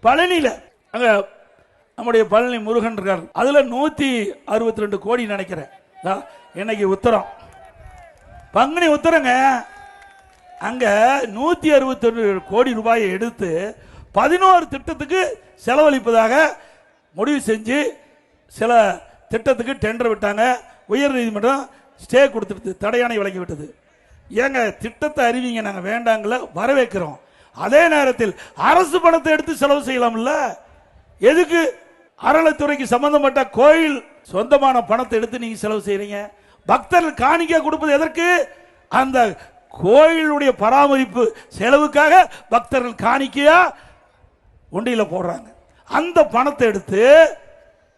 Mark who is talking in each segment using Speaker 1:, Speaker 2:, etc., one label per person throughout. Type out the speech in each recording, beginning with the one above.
Speaker 1: பழனியில அங்க நம்முடைய பழனி முருகன் இருக்கார், அதுல 162 கோடி நினைக்கிறேன். இன்னைக்கு உத்தரம், பங்குனி உத்தரங்க, அங்க 161 கோடி ரூபாயை எடுத்து 11 திட்டத்துக்கு செலவழிப்பதாக முடிவு செஞ்சு சில திட்டத்துக்கு டெண்டர் விட்டாங்க. உயர் நீதிமன்றம் ஸ்டே கொடுத்துட்டு தடையாணை வழங்கி விட்டது. ஏங்க திட்டத்தை அறிவிங்க, நாங்க வேண்டாங்கள வரவேற்கிறோம். அதே நேரத்தில் அரசு பணத்தை எடுத்து செலவு செய்யலாம்ல, எதுக்கு அறநிலைத்துறைக்கு சம்பந்தப்பட்ட கோயில் சொந்தமான பணத்தை எடுத்து நீங்க செலவு செய்யறீங்க? பக்தர்கள் காணிக்கை கொடுப்பது எதற்கு? அந்த கோயிலுடைய பராமரிப்பு செலவுக்காக பக்தர்கள் காணிக்கையா உண்டியில போடுறாங்க. அந்த பணத்தை எடுத்து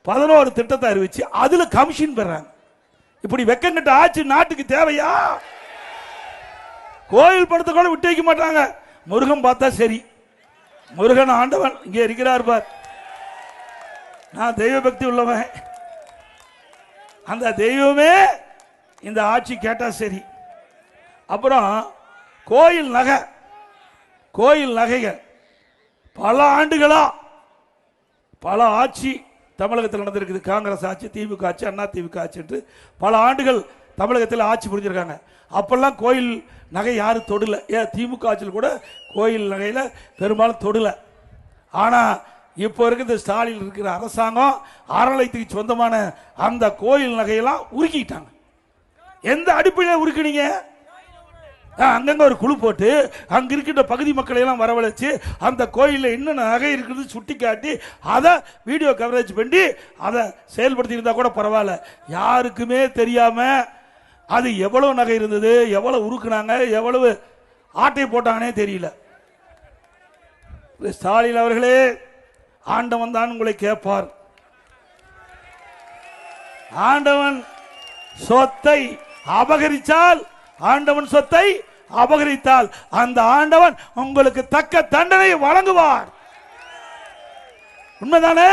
Speaker 1: 11 திட்டத்தை அறிவிச்சு அதுல கமிஷன் பெறாங்க. இப்படி வெக்கங்கட்ட ஆட்சி நாட்டுக்கு தேவையா? கோயில் பணத்தை கூட விட்டு வைக்க மாட்டாங்க. முருகன் பார்த்தா சரி, முருகன் ஆண்டவன் இங்கே இருக்கிறார் பார், நான் தெய்வ பக்தி உள்ளவன், அந்த தெய்வமே இந்த ஆட்சி கேட்டா சரி. அப்புறம் கோயில் நகை, கோயில் நகைகள் பல ஆண்டுகளா பல ஆட்சி தமிழகத்தில் நடந்திருக்குது. காங்கிரஸ் ஆட்சி, திமுக ஆட்சி, அண்ணா திமுக ஆட்சி என்று பல ஆண்டுகள் தமிழகத்தில் ஆட்சி புரிஞ்சிருக்காங்க. அப்பெல்லாம் கோயில் நகை யாரும் தொடல. ஏன் திமுக ஆட்சியில் கூட கோயில் நகையில பெரும்பாலும் தொடல. ஆனா இப்போ இருக்கிற ஸ்டாலின் இருக்கிற அரசாங்கம் அறநிலையத்துக்கு சொந்தமான அந்த கோயில் நகையெல்லாம் உருக்கிட்டாங்க. எந்த அடிப்படையில் உருக்கினீங்க? அங்கங்க ஒரு குழு போட்டு அங்க இருக்கின்ற பகுதி மக்களை எல்லாம் வரவழைச்சு அந்த கோயிலில் என்ன நகை இருக்குது சுட்டி காட்டி அதை வீடியோ கவரேஜ் பண்ணி அதை செயல்படுத்தி இருந்தா கூட பரவாயில்ல. யாருக்குமே தெரியாம அது எவ்வளவு நகை இருந்தது, எவ்வளவு உருக்குனாங்க, எவ்வளவு ஆட்டை போட்டாங்கன்னே தெரியல. ஸ்டாலின் அவர்களே, ஆண்டவன் தான் உங்களை கேட்பார். ஆண்டவன் சொத்தை அபகரித்தால், ஆண்டவன் சொத்தை அபகரித்தால் அந்த ஆண்டவன் உங்களுக்கு தக்க தண்டனை வழங்குவார். உண்மைதானே?